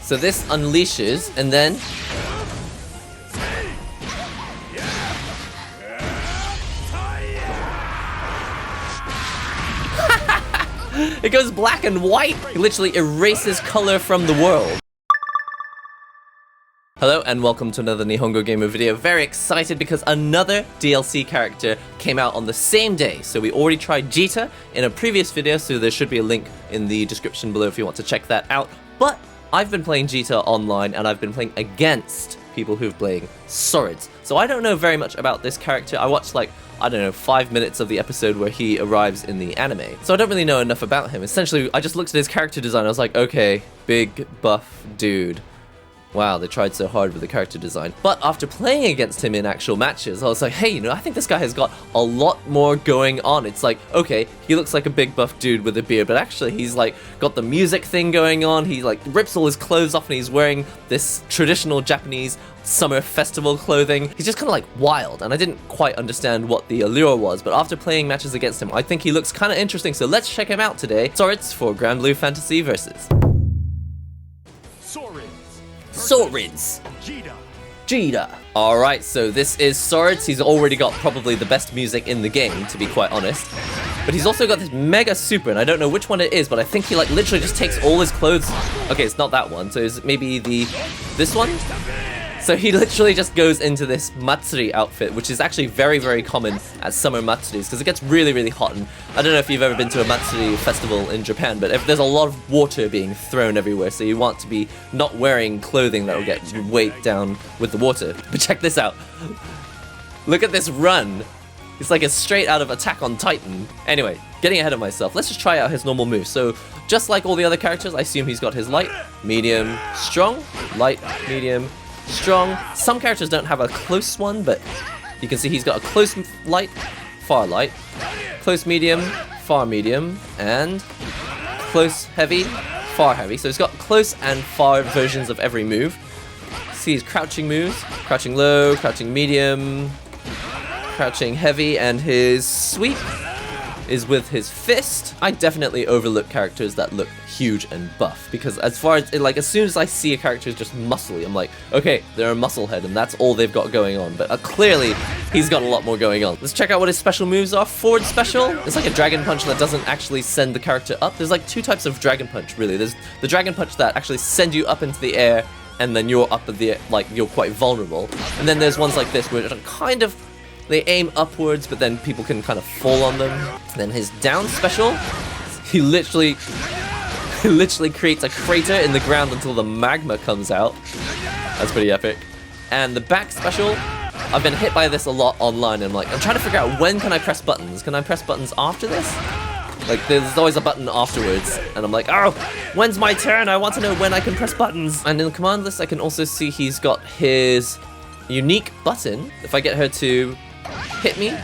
So this unleashes, and then it goes black and white. It literally erases color from the world. Hello and welcome to another NihongoGamer video. Very excited because another DLC character came out on the same day. So we already tried Jita in a previous video, so there should be a link in the description below if you want to check that out. But I've been playing Jita online and I've been playing against people who've playing Soriz. So I don't know very much about this character. I watched like, I don't know, 5 minutes of the episode where he arrives in the anime. So I don't really know enough about him. Essentially, I just looked at his character design. I was like, okay, big buff dude. Wow, they tried so hard with the character design. But after playing against him in actual matches, I was like, hey, you know, I think this guy has got a lot more going on. It's like, okay, he looks like a big buff dude with a beard, but actually he's like got the music thing going on. He like rips all his clothes off and he's wearing this traditional Japanese summer festival clothing. He's just kind of like wild, and I didn't quite understand what the allure was, but after playing matches against him, I think he looks kind of interesting. So let's check him out today. Soriz for Granblue Fantasy Versus. Soriz. Jita. Alright, so this is Soriz. He's already got probably the best music in the game, to be quite honest. But he's also got this mega super, and I don't know which one it is, but I think he like literally just takes all his clothes. Okay, it's not that one, so it's maybe this one? So he literally just goes into this Matsuri outfit, which is actually very, very common at summer Matsuris, because it gets really, really hot. And I don't know if you've ever been to a Matsuri festival in Japan, but there's a lot of water being thrown everywhere, so you want to be not wearing clothing that will get weighed down with the water. But check this out. Look at this run. It's like it's straight out of Attack on Titan. Anyway, getting ahead of myself, let's just try out his normal moves. So just like all the other characters, I assume he's got his light, medium, strong, light, medium, strong. Some characters don't have a close one, but you can see he's got a close light, far light, close medium, far medium, and close heavy, far heavy. So he's got close and far versions of every move. See his crouching moves, crouching low, crouching medium, crouching heavy, and his sweep is with his fist. I definitely overlook characters that look huge and buff, because as soon as I see a character is just muscly, I'm like, okay, they're a musclehead and that's all they've got going on. But clearly he's got a lot more going on. Let's check out what his special moves are. Forward special, it's like a dragon punch that doesn't actually send the character up. There's like two types of dragon punch, really. There's the dragon punch that actually send you up into the air and then you're up at the air, like you're quite vulnerable. And then there's ones like this where it's kind of, they aim upwards, but then people can kind of fall on them. And then his down special, he literally creates a crater in the ground until the magma comes out. That's pretty epic. And the back special, I've been hit by this a lot online, and I'm trying to figure out when can I press buttons. Can I press buttons after this? Like, there's always a button afterwards, and I'm like, oh, when's my turn? I want to know when I can press buttons. And in the command list, I can also see he's got his unique button. If I get her to hit me,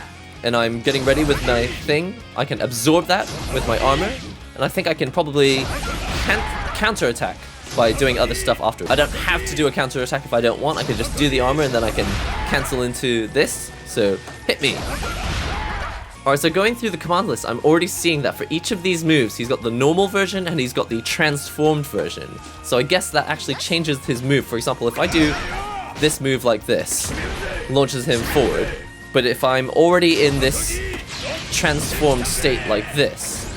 and I'm getting ready with my thing, I can absorb that with my armor, and I think I can probably counter-attack by doing other stuff after. I don't have to do a counter-attack if I don't want. I can just do the armor, and then I can cancel into this, so hit me. Alright, so going through the command list, I'm already seeing that for each of these moves, he's got the normal version and he's got the transformed version. So I guess that actually changes his move. For example, if I do this move like this, launches him forward. But if I'm already in this transformed state like this,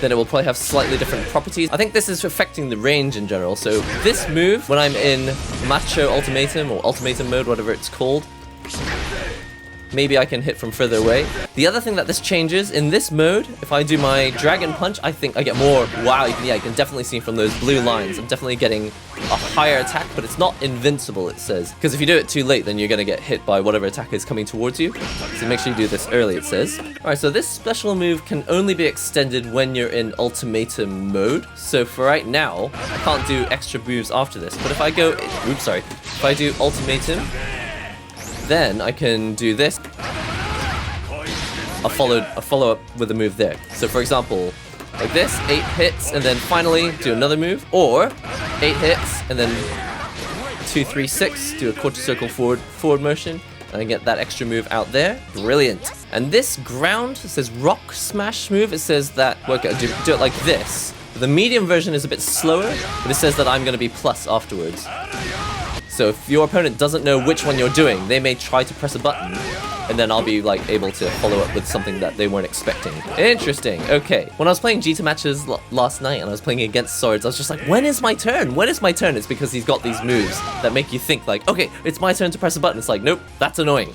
then it will probably have slightly different properties. I think this is affecting the range in general. So this move, when I'm in Macho Ultimatum or Ultimatum mode, whatever it's called, maybe I can hit from further away. The other thing that this changes, in this mode, if I do my Dragon Punch, I think I get more, wow, you can definitely see from those blue lines, I'm definitely getting a higher attack, but it's not invincible, it says. Because if you do it too late, then you're gonna get hit by whatever attack is coming towards you. So make sure you do this early, it says. Alright, so this special move can only be extended when you're in Ultimatum mode. So for right now, I can't do extra moves after this. But if I go, if I do Ultimatum, then I can do this. I'll follow up with a move there. So for example, like this, 8 hits, and then finally do another move, or 8 hits, and then 2, 3, 6, do a quarter circle forward motion, And I get that extra move out there. Brilliant. And this ground, it says rock smash move. It says that, well, do it like this. The medium version is a bit slower, but it says that I'm going to be plus afterwards. So if your opponent doesn't know which one you're doing, they may try to press a button, and then I'll be like able to follow up with something that they weren't expecting. Interesting. Okay. When I was playing Jita matches last night and I was playing against Soriz, I was just like, when is my turn? When is my turn? It's because he's got these moves that make you think like, okay, it's my turn to press a button. It's like, nope, that's annoying.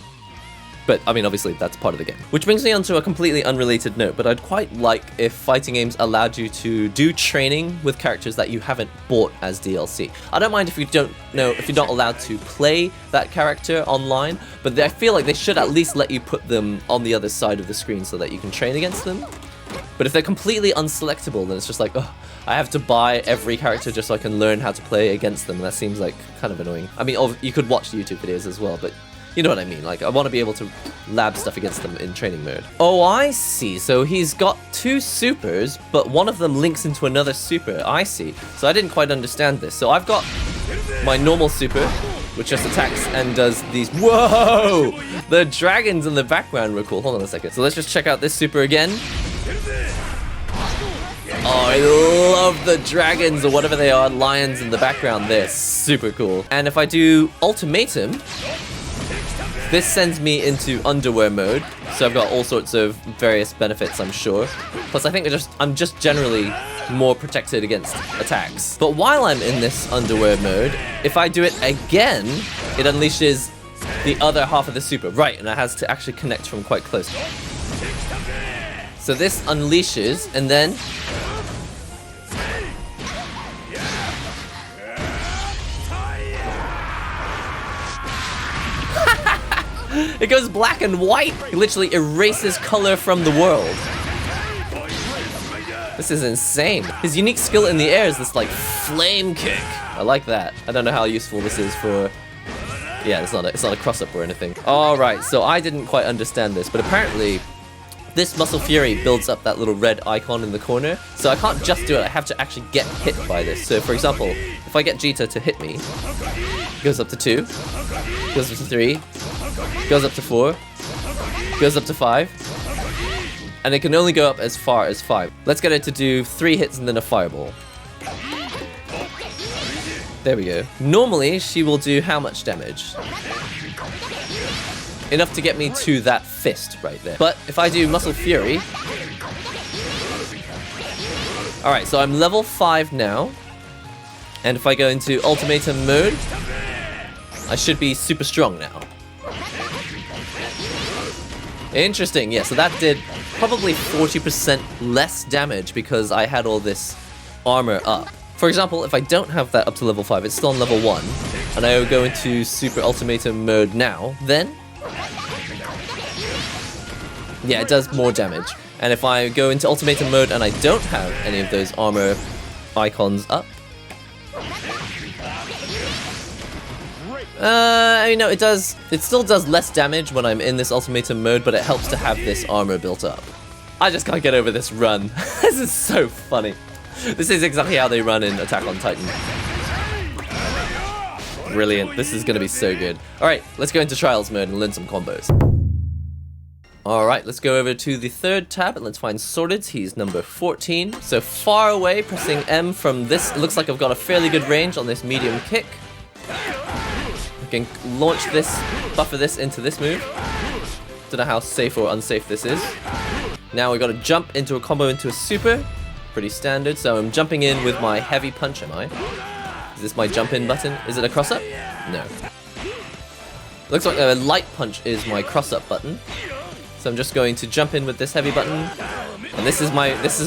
But, I mean, obviously, that's part of the game. Which brings me on to a completely unrelated note, but I'd quite like if fighting games allowed you to do training with characters that you haven't bought as DLC. I don't mind if you're not allowed to play that character online, but I feel like they should at least let you put them on the other side of the screen so that you can train against them. But if they're completely unselectable, then it's just like, oh, I have to buy every character just so I can learn how to play against them. That seems like kind of annoying. I mean, you could watch YouTube videos as well, but you know what I mean, like, I want to be able to lab stuff against them in training mode. Oh, I see. So he's got two supers, but one of them links into another super. I see. So I didn't quite understand this. So I've got my normal super, which just attacks and does these... Whoa! The dragons in the background were cool. Hold on a second. So let's just check out this super again. Oh, I love the dragons, or whatever they are, lions in the background. They're super cool. And if I do Ultimatum, this sends me into underwear mode, so I've got all sorts of various benefits, I'm sure. Plus, I think I'm just generally more protected against attacks. But while I'm in this underwear mode, if I do it again, it unleashes the other half of the super. Right, and it has to actually connect from quite close. So this unleashes, and then... It goes black and white. It literally erases color from the world. This is insane. His unique skill in the air is this, like, flame kick. I like that. I don't know how useful this is for... Yeah, it's not a cross-up or anything. Alright, so I didn't quite understand this, but apparently this Muscle Fury builds up that little red icon in the corner. So I can't just do it, I have to actually get hit by this. So for example, if I get Jita to hit me, it goes up to 2, goes up to 3, goes up to 4, goes up to 5, and it can only go up as far as 5. Let's get it to do 3 hits and then a fireball. There we go. Normally, she will do how much damage? Enough to get me to that fist right there. But if I do Muscle Fury... Alright, so I'm level 5 now. And if I go into Ultimatum mode, I should be super strong now. Interesting, yeah, so that did probably 40% less damage because I had all this armor up. For example, if I don't have that up to level 5, it's still on level 1, and I go into Super Ultimatum mode now, then... Yeah, it does more damage. And if I go into Ultimatum mode and I don't have any of those armor icons up... I mean, no, it still does less damage when I'm in this Ultimatum mode, but it helps to have this armor built up. I just can't get over this run. This is so funny. This is exactly how they run in Attack on Titan. Brilliant. This is going to be so good. Alright, let's go into Trials mode and learn some combos. Alright, let's go over to the third tab and let's find Soriz. He's number 14. So far away, pressing M from this. It looks like I've got a fairly good range on this medium kick. I can launch this, buffer this into this move. Don't know how safe or unsafe this is. Now we've got to jump into a combo into a super. Pretty standard, so I'm jumping in with my heavy punch, am I? Is this my jump in button? Is it a cross up? No. Looks like a light punch is my cross up button. So I'm just going to jump in with this heavy button. And this is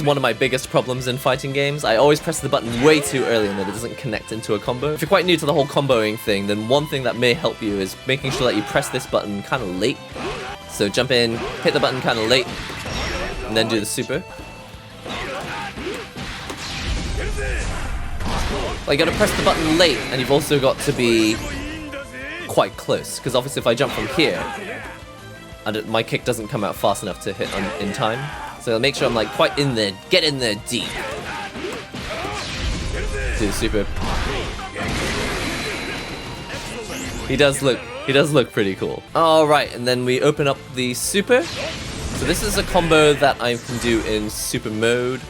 one of my biggest problems in fighting games. I always press the button way too early and then it doesn't connect into a combo. If you're quite new to the whole comboing thing, then one thing that may help you is making sure that you press this button kind of late. So jump in, hit the button kind of late, and then do the super. Well, you gotta press the button late, and you've also got to be quite close, because obviously if I jump from here, my kick doesn't come out fast enough to hit in time. So make sure I'm like quite in there, get in there deep. Do the super. He does look He does look pretty cool. Alright, and then we open up the super. So this is a combo that I can do in super mode.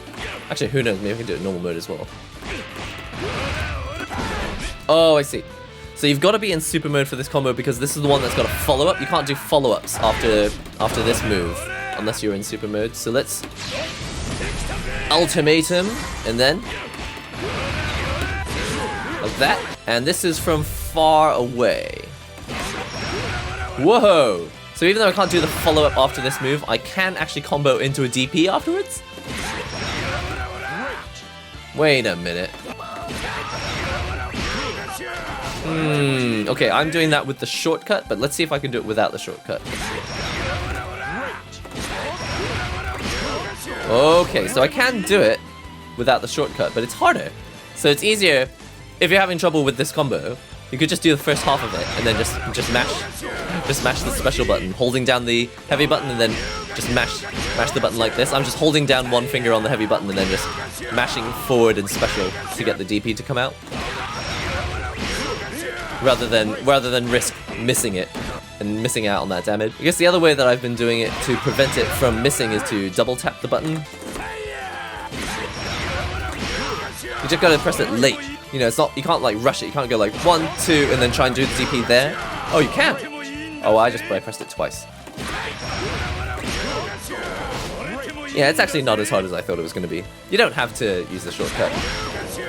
Actually, who knows, maybe I can do it in normal mode as well. Oh, I see. So you've got to be in super mode for this combo because this is the one that's got a follow-up. You can't do follow-ups after this move unless you're in super mode. So let's Ultimatum, and then like that. And this is from far away. Whoa! So even though I can't do the follow-up after this move, I can actually combo into a DP afterwards? Wait a minute. Okay, I'm doing that with the shortcut, but let's see if I can do it without the shortcut. Okay, so I can do it without the shortcut, but it's harder. So it's easier if you're having trouble with this combo. You could just do the first half of it and then just mash the special button, holding down the heavy button and then just mash the button like this. I'm just holding down one finger on the heavy button and then just mashing forward and special to get the DP to come out. Rather than risk missing it and missing out on that damage. I guess the other way that I've been doing it to prevent it from missing is to double tap the button. You just gotta press it late. You know, it's not, you can't like rush it. You can't go like 1, 2, and then try and do the DP there. Oh, you can. Oh, I pressed it twice. Yeah, it's actually not as hard as I thought it was going to be. You don't have to use the shortcut.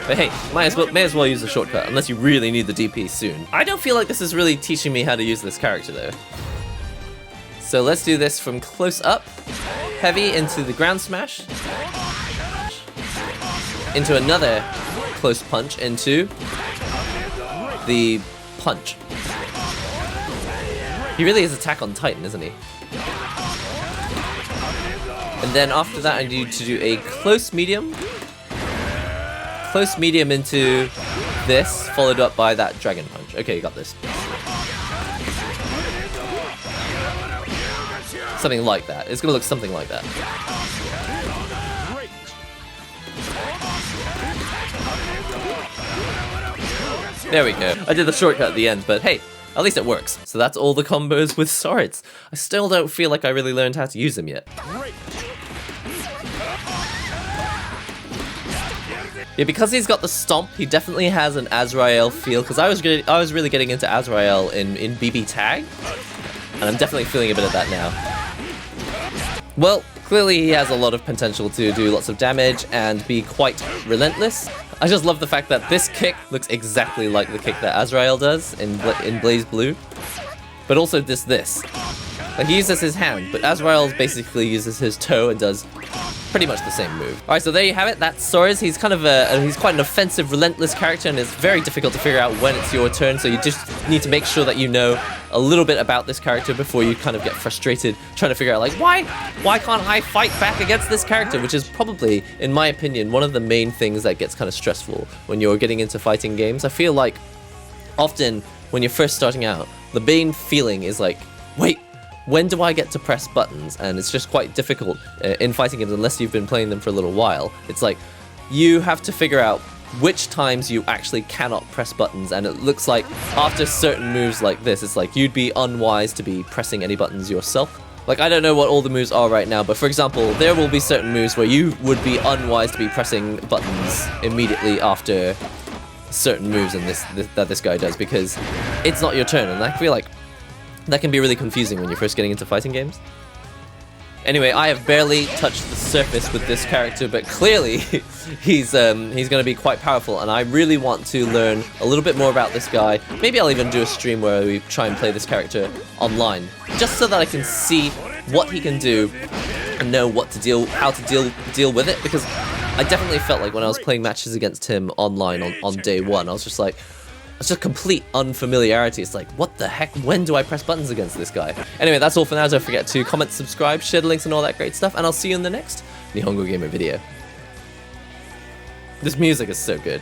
But hey, may as well use the shortcut, unless you really need the DP soon. I don't feel like this is really teaching me how to use this character though. So let's do this from close up. Heavy into the ground smash. Into another close punch into the punch. He really is Attack on Titan, isn't he? And then after that I need to do a close medium. Close medium into this, followed up by that dragon punch. Okay, you got this. Something like that. It's gonna look something like that. There we go. I did the shortcut at the end, but hey, at least it works. So that's all the combos with Soriz. I still don't feel like I really learned how to use them yet. Yeah, because he's got the stomp, he definitely has an Azrael feel, because I was really getting into Azrael in BB Tag, and I'm definitely feeling a bit of that now. Well, clearly he has a lot of potential to do lots of damage and be quite relentless. I just love the fact that this kick looks exactly like the kick that Azrael does in Blaze Blue, but also this. Like, he uses his hand, but Azrael basically uses his toe and does pretty much the same move. Alright, so there you have it. That's Soriz. He's kind of he's quite an offensive, relentless character, and it's very difficult to figure out when it's your turn, so you just need to make sure that you know a little bit about this character before you kind of get frustrated trying to figure out, like, why can't I fight back against this character? Which is probably, in my opinion, one of the main things that gets kind of stressful when you're getting into fighting games. I feel like often when you're first starting out, the main feeling is like, wait, when do I get to press buttons? And it's just quite difficult in fighting games unless you've been playing them for a little while. It's like, you have to figure out which times you actually cannot press buttons, and it looks like after certain moves like this, it's like you'd be unwise to be pressing any buttons yourself. Like, I don't know what all the moves are right now, but for example, there will be certain moves where you would be unwise to be pressing buttons immediately after certain moves in that this guy does, because it's not your turn, and I feel like that can be really confusing when you're first getting into fighting games. Anyway, I have barely touched the surface with this character, but clearly he's going to be quite powerful, and I really want to learn a little bit more about this guy. Maybe I'll even do a stream where we try and play this character online, just so that I can see what he can do and know how to deal with it, because I definitely felt like when I was playing matches against him online on day one, I was just like, it's just complete unfamiliarity. It's like, what the heck? When do I press buttons against this guy? Anyway, that's all for now. Don't forget to comment, subscribe, share the links and all that great stuff, and I'll see you in the next NihongoGamer video. This music is so good.